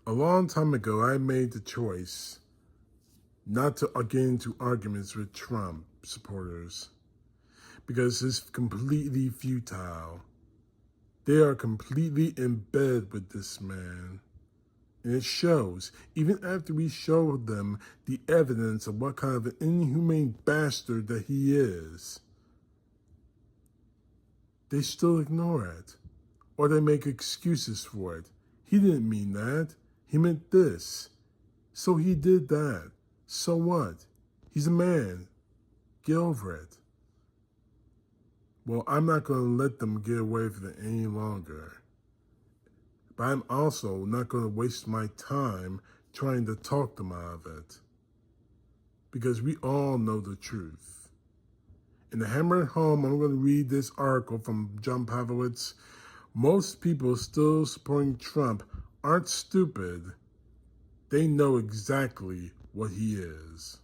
A long time ago, I made the choice not to get into arguments with Trump supporters because it's completely futile. They are completely in bed with this man. And it shows, even after we show them the evidence of what kind of an inhumane bastard that he is. They still ignore it. Or they make excuses for it. He didn't mean that. He meant this. So he did that. So what? He's a man. Get over it. Well, I'm not going to let them get away with it any longer. But I'm also not going to waste my time trying to talk them out of it. Because we all know the truth. In the Hammer at Home, I'm going to read this article from John Pavlovitz. Most people still supporting Trump aren't stupid. They know exactly what he is.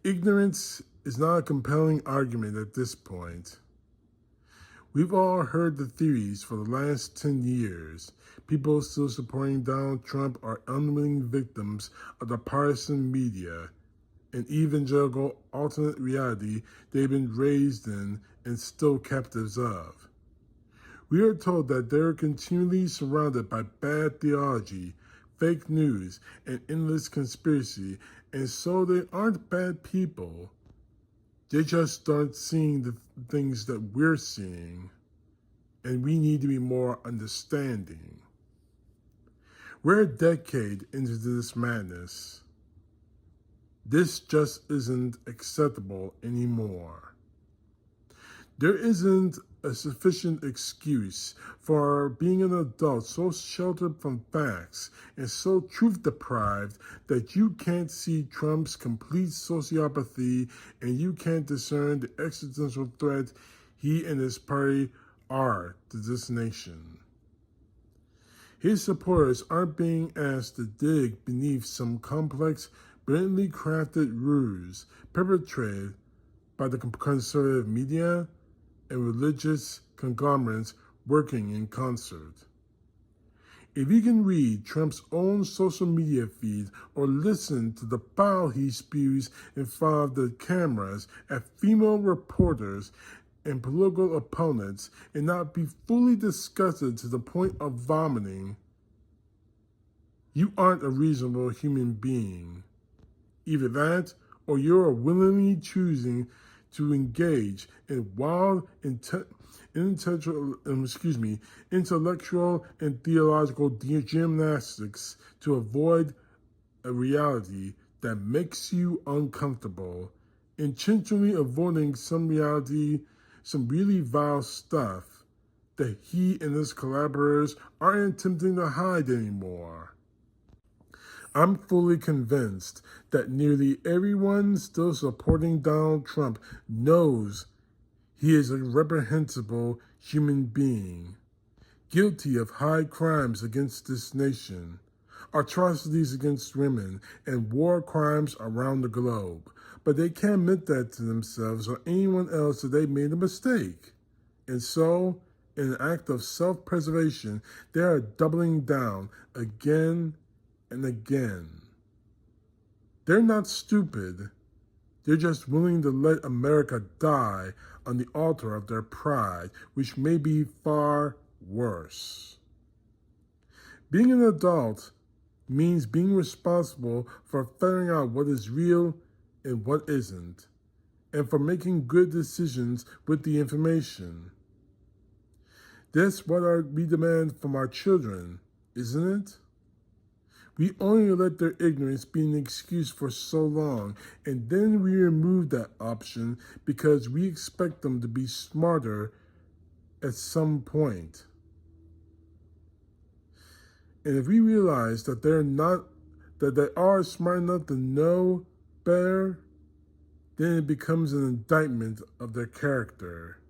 Ignorance is not a compelling argument at this point. We've all heard the theories for the last 10 years. People still supporting Donald Trump are unwitting victims of the partisan media, an evangelical alternate reality they've been raised in and still captives of. We are told that they're continually surrounded by bad theology, fake news, and endless conspiracy, and so they aren't bad people. They just aren't seeing the things that we're seeing, and we need to be more understanding. We're a decade into this madness. This just isn't acceptable anymore. There isn't a sufficient excuse for being an adult so sheltered from facts and so truth-deprived that you can't see Trump's complete sociopathy and you can't discern the existential threat he and his party are to this nation. His supporters aren't being asked to dig beneath some complex, brilliantly crafted ruse perpetrated by the conservative media and religious conglomerates working in concert. If you can read Trump's own social media feed or listen to the bile he spews in front of the cameras at female reporters and political opponents and not be fully disgusted to the point of vomiting, you aren't a reasonable human being. Either that, or you're willingly choosing to engage in wild, intellectual and theological gymnastics to avoid a reality that makes you uncomfortable, intentionally avoiding some really vile stuff that he and his collaborators aren't attempting to hide anymore. I'm fully convinced that nearly everyone still supporting Donald Trump knows he is a reprehensible human being, guilty of high crimes against this nation, atrocities against women, and war crimes around the globe. But they can't admit that to themselves or anyone else that they made a mistake. And so, in an act of self-preservation, they are doubling down again and again. They're not stupid. They're just willing to let America die on the altar of their pride, which may be far worse. Being an adult means being responsible for figuring out what is real and what isn't, and for making good decisions with the information. That's what we demand from our children, isn't it? We only let their ignorance be an excuse for so long, and then we remove that option because we expect them to be smarter at some point. And if we realize that they are smart enough to know better, then it becomes an indictment of their character.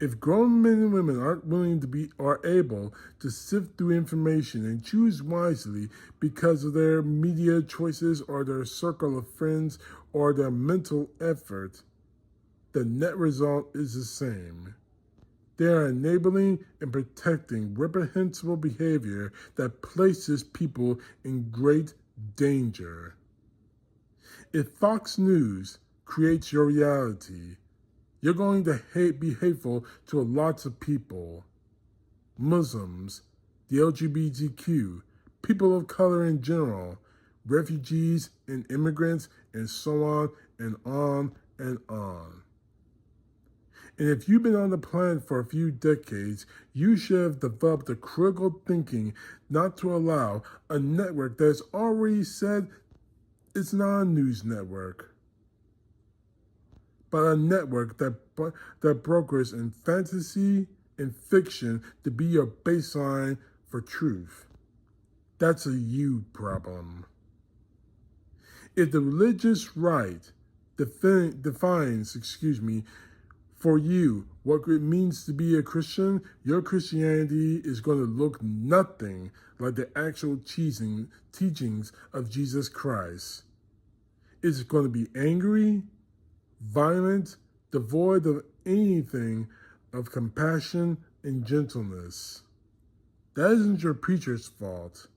If grown men and women aren't willing to or able to sift through information and choose wisely because of their media choices or their circle of friends or their mental effort, the net result is the same. They are enabling and protecting reprehensible behavior that places people in great danger. If Fox News creates your reality, you're going to be hateful to lots of people. Muslims, the LGBTQ, people of color in general, refugees and immigrants, and so on and on and on. And if you've been on the planet for a few decades, you should have developed the critical thinking not to allow a network that's already said it's not a news network, but a network that brokers in fantasy and fiction to be your baseline for truth. That's a you problem. If the religious right defines, for you what it means to be a Christian, your Christianity is going to look nothing like the actual teachings of Jesus Christ. It's going to be angry, violent, devoid of anything of compassion and gentleness. That isn't your preacher's fault.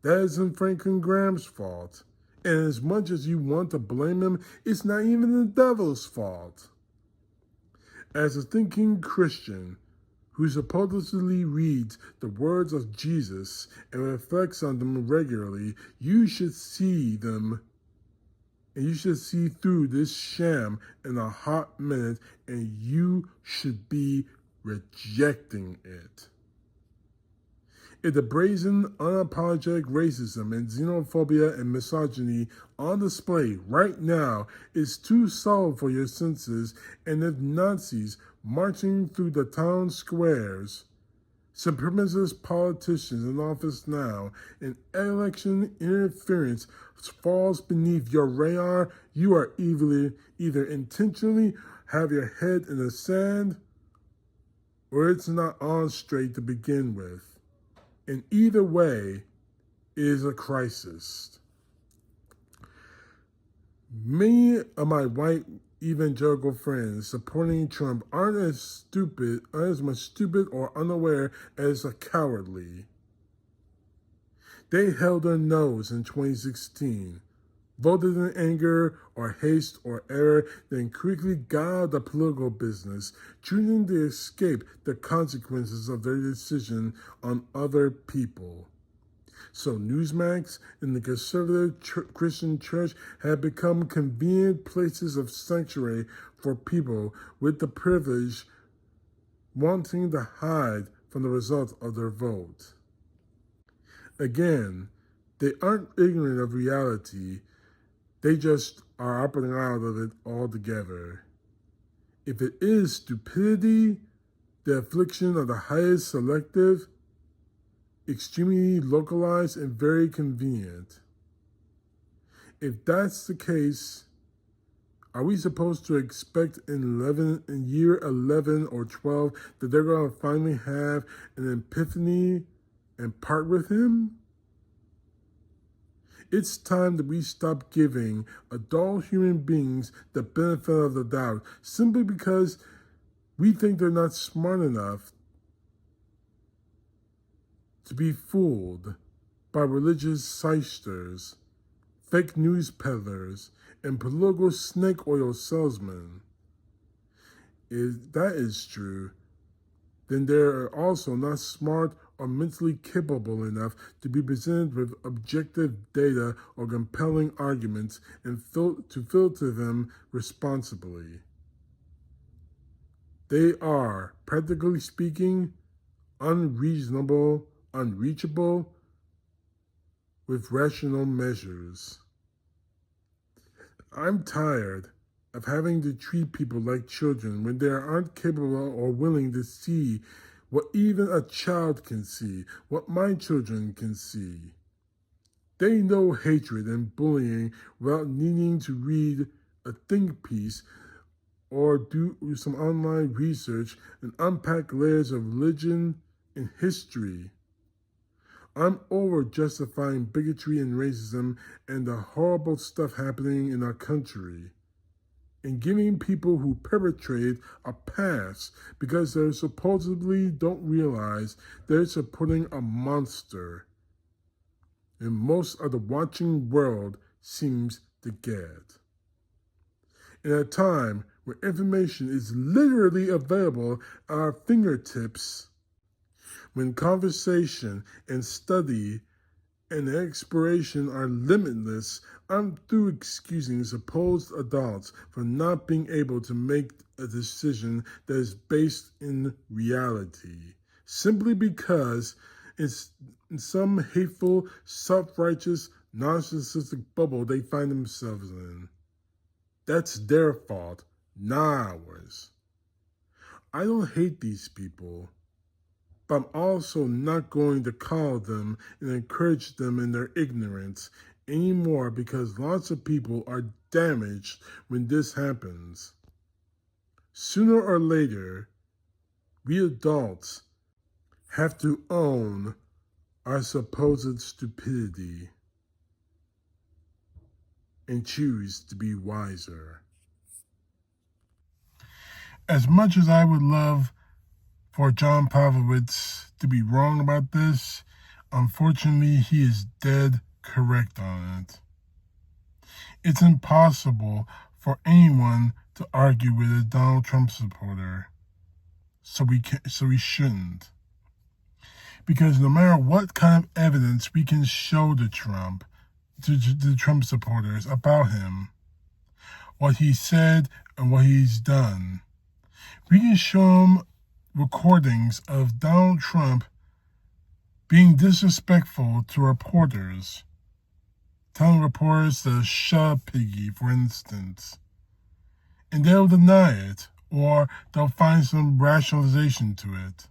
That isn't Franklin Graham's fault. And as much as you want to blame him, it's not even the devil's fault. As a thinking Christian who supposedly reads the words of Jesus and reflects on them regularly, you should see them and you should see through this sham in a hot minute, and you should be rejecting it. If the brazen, unapologetic racism and xenophobia and misogyny on display right now is too subtle for your senses, and if Nazis marching through the town squares, supremacist politicians in office now, and election interference falls beneath your radar, you are either intentionally have your head in the sand, or it's not on straight to begin with. And either way is a crisis. Many of my white evangelical friends supporting Trump aren't as much stupid or unaware as cowardly. They held their nose in 2016, voted in anger or haste or error, then quickly got out of the political business, choosing to escape the consequences of their decision on other people. So Newsmax and the conservative Christian church have become convenient places of sanctuary for people with the privilege wanting to hide from the result of their vote. Again, they aren't ignorant of reality. They just are operating out of it altogether. If it is stupidity, the affliction of the highest selective, extremely localized and very convenient. If that's the case, are we supposed to expect in year 11 or 12 that they're going to finally have an epiphany and part with him? It's time that we stop giving adult human beings the benefit of the doubt simply because we think they're not smart enough to be fooled by religious shysters, fake news peddlers, and political snake oil salesmen. If that is true, then they are also not smart or mentally capable enough to be presented with objective data or compelling arguments and to filter them responsibly. They are, practically speaking, unreachable with rational measures. I'm tired of having to treat people like children when they aren't capable or willing to see what even a child can see, what my children can see. They know hatred and bullying without needing to read a think piece or do some online research and unpack layers of religion and history. I'm over justifying bigotry and racism and the horrible stuff happening in our country. and giving people who perpetrate a pass because they supposedly don't realize they're supporting a monster. And most of the watching world seems to get. In a time where information is literally available at our fingertips, when conversation and study and exploration are limitless, I'm through excusing supposed adults for not being able to make a decision that is based in reality, simply because it's in some hateful, self-righteous, narcissistic bubble they find themselves in. That's their fault, not ours. I don't hate these people, but I'm also not going to call them and encourage them in their ignorance anymore because lots of people are damaged when this happens. Sooner or later, we adults have to own our supposed stupidity and choose to be wiser. As much as I would love for John Pavlovitz to be wrong about this, unfortunately, he is dead correct on it. It's impossible for anyone to argue with a Donald Trump supporter, so we shouldn't. Because no matter what kind of evidence we can show to the Trump supporters about him, what he said and what he's done, we can show them recordings of Donald Trump being disrespectful to reporters, telling reporters to shut up, piggy, for instance. And they'll deny it, or they'll find some rationalization to it.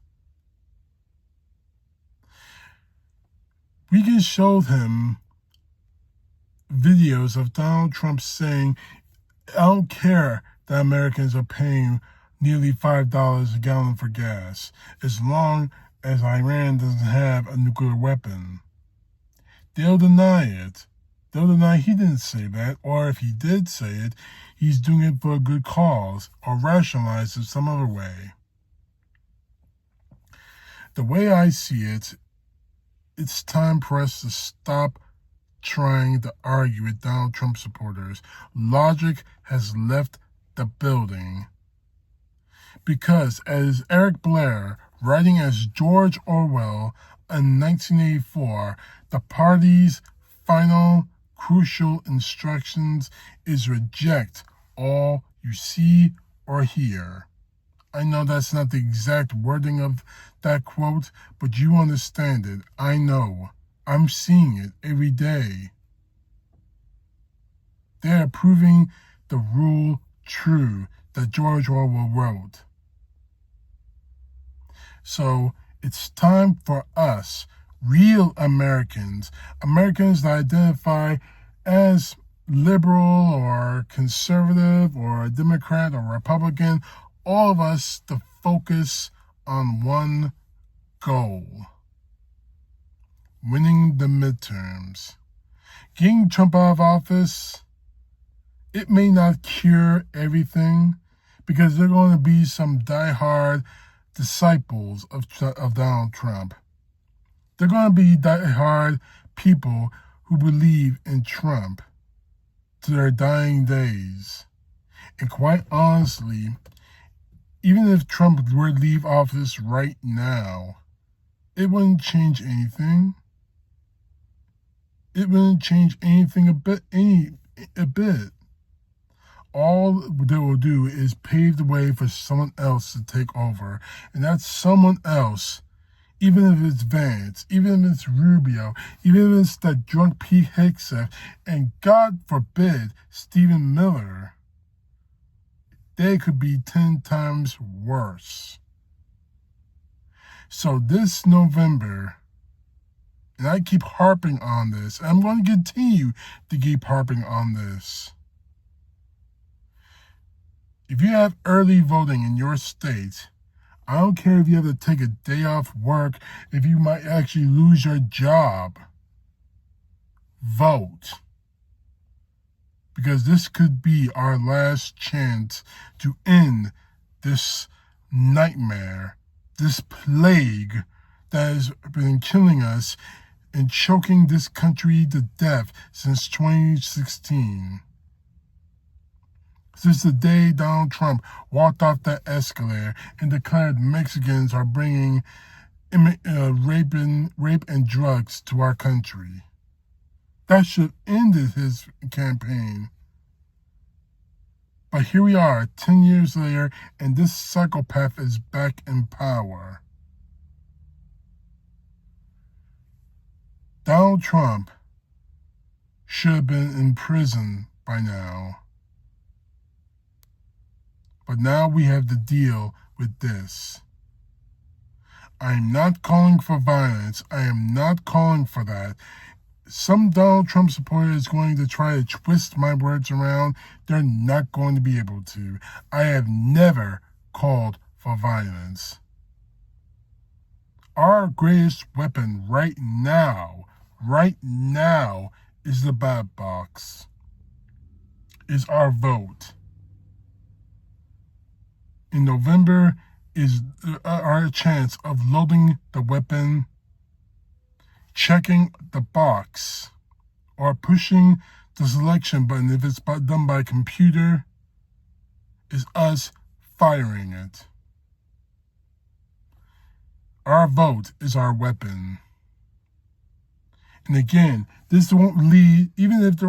We can show them videos of Donald Trump saying, I don't care that Americans are paying nearly $5 a gallon for gas, as long as Iran doesn't have a nuclear weapon. They'll deny it. They'll deny he didn't say that, or if he did say it, he's doing it for a good cause, or rationalize it some other way. The way I see it, it's time for us to stop trying to argue with Donald Trump supporters. Logic has left the building. Because, as Eric Blair, writing as George Orwell in 1984, the party's final crucial instructions is reject all you see or hear. I know that's not the exact wording of that quote, but you understand it. I know. I'm seeing it every day. They're proving the rule true that George Orwell wrote. So it's time for us, real Americans that identify as liberal or conservative or a Democrat or Republican, all of us to focus on one goal: winning the midterms. Getting Trump out of office, it may not cure everything, because there are going to be some diehard disciples of Donald Trump. They're going to be diehard people who believe in Trump to their dying days. And quite honestly, even if Trump were to leave office right now, it wouldn't change anything. It wouldn't change anything a bit. All they will do is pave the way for someone else to take over. And that someone else, even if it's Vance, even if it's Rubio, even if it's that drunk Pete Hegseth, and God forbid, Stephen Miller, they could be 10 times worse. So this November, and I keep harping on this, and I'm going to continue to keep harping on this. If you have early voting in your state, I don't care if you have to take a day off work, if you might actually lose your job. Vote. because this could be our last chance to end this nightmare, this plague that has been killing us and choking this country to death since 2016. Since the day Donald Trump walked off that escalator and declared Mexicans are bringing rape and drugs to our country. That should have ended his campaign. But here we are, 10 years later, and this psychopath is back in power. Donald Trump should have been in prison by now. But now we have to deal with this. I am not calling for violence. I am not calling for that. Some Donald Trump supporter is going to try to twist my words around. They're not going to be able to. I have never called for violence. Our greatest weapon right now, is the ballot box, is our vote. In November is our chance of loading the weapon, checking the box, or pushing the selection button if it's done by computer, is us firing it. Our vote is our weapon. And again, this won't lead, even if the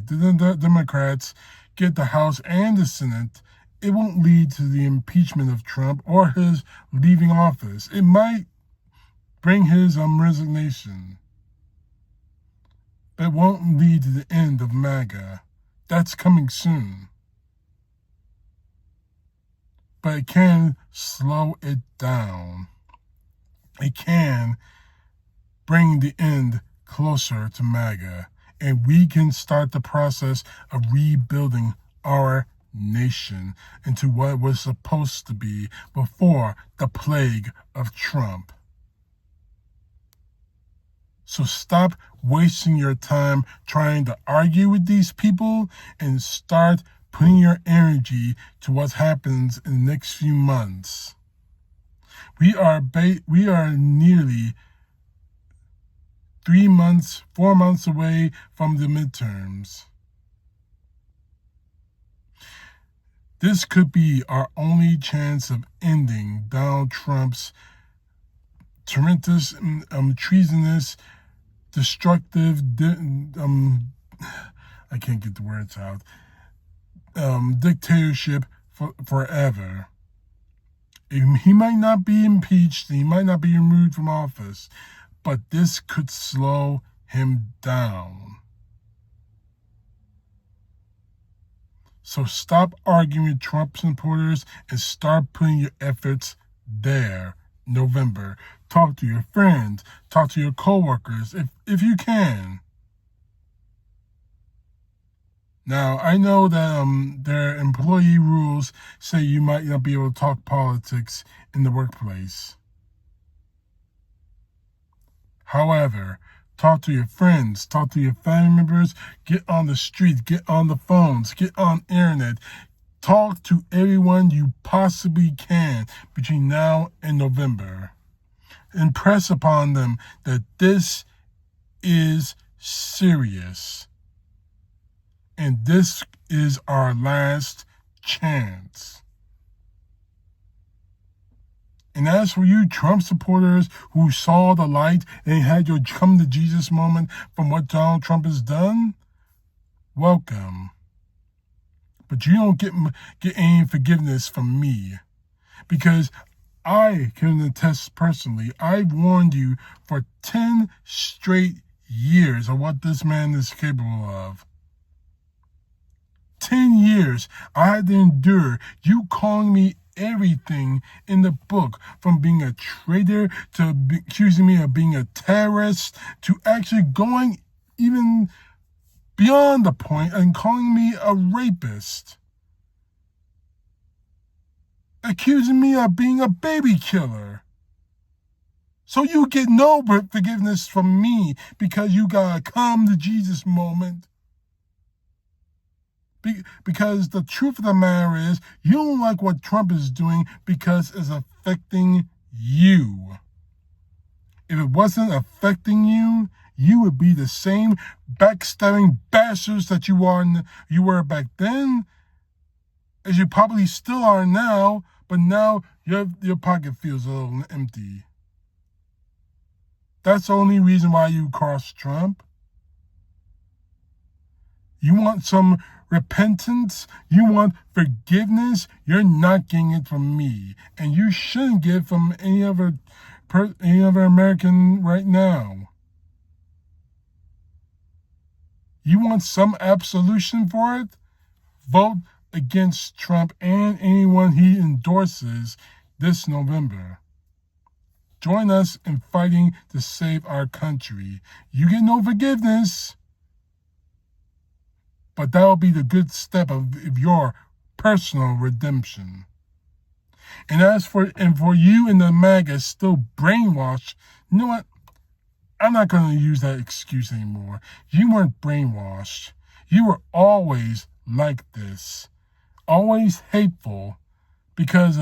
the Democrats get the House and the Senate, it won't lead to the impeachment of Trump or his leaving office. It might bring his resignation. But it won't lead to the end of MAGA. That's coming soon. But it can slow it down. It can bring the end closer to MAGA. And we can start the process of rebuilding our nation into what it was supposed to be before the plague of Trump. So stop wasting your time trying to argue with these people and start putting your energy to what happens in the next few months. We are nearly 4 months away from the midterms. This could be our only chance of ending Donald Trump's treasonous, destructive, I can't get the words out, dictatorship forever. He might not be impeached, he might not be removed from office, but this could slow him down. So stop arguing with Trump supporters and start putting your efforts there. November. Talk to your friends. Talk to your coworkers if you can. Now, I know that their employee rules say you might not be able to talk politics in the workplace. However, talk to your friends, talk to your family members, get on the street, get on the phones, get on internet. Talk to everyone you possibly can between now and November. Impress upon them that this is serious. And this is our last chance. And as for you Trump supporters who saw the light and had your come to Jesus moment from what Donald Trump has done, welcome. But you don't get any forgiveness from me, because I can attest personally, I've warned you for 10 straight years of what this man is capable of. 10 years I had to endure you calling me everything in the book, from being a traitor to accusing me of being a terrorist to actually going even beyond the point and calling me a rapist, accusing me of being a baby killer. So you get no forgiveness from me because you got a come to Jesus moment. Because the truth of the matter is, you don't like what Trump is doing because it's affecting you. If it wasn't affecting you, you would be the same backstabbing bastards that you were back then, as you probably still are now, but now your pocket feels a little empty. That's the only reason why you crossed Trump. You want some repentance? You want forgiveness? You're not getting it from me. And you shouldn't get it from any other American right now. You want some absolution for it? Vote against Trump and anyone he endorses this November. Join us in fighting to save our country. You get no forgiveness, but that will be the good step of your personal redemption. And as for you and the MAGA still brainwashed, you know what? I'm not going to use that excuse anymore. You weren't brainwashed. You were always like this, always hateful, because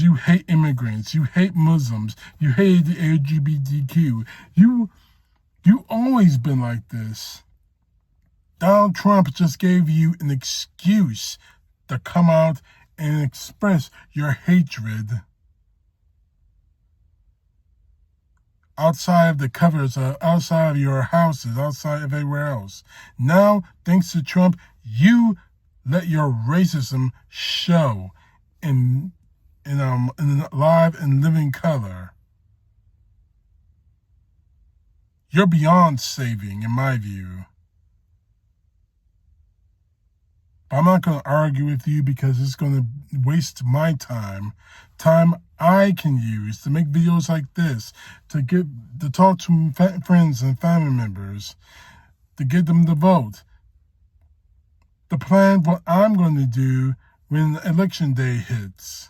you hate immigrants, you hate Muslims, you hate the LGBTQ. You always been like this. Donald Trump just gave you an excuse to come out and express your hatred outside of the covers, outside of your houses, outside of everywhere else. Now, thanks to Trump, you let your racism show in live and living color. You're beyond saving, in my view. But I'm not going to argue with you because it's going to waste my time I can use to make videos like this, to talk to friends and family members, to get them to vote, to plan what I'm going to do when election day hits.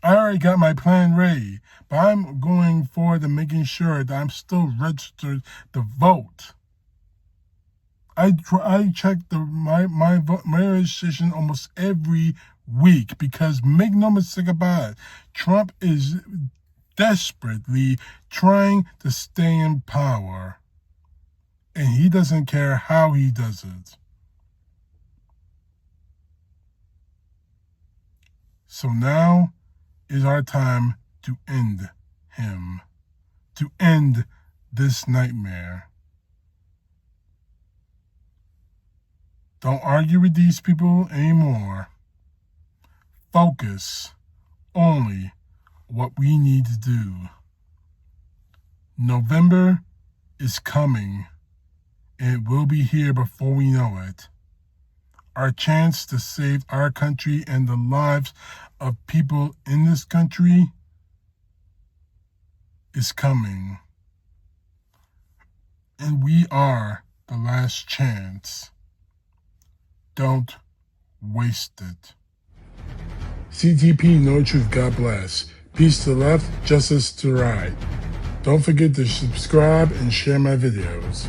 I already got my plan ready, but I'm going forward and making sure that I'm still registered to vote. I check my registration almost every week because, make no mistake about it, Trump is desperately trying to stay in power, and he doesn't care how he does it. So now is our time to end him, to end this nightmare. Don't argue with these people anymore. Focus only what we need to do. November is coming, and it will be here before we know it. Our chance to save our country and the lives of people in this country is coming. And we are the last chance. Don't waste it. CTP, know truth, God bless. Peace to the left, justice to the right. Don't forget to subscribe and share my videos.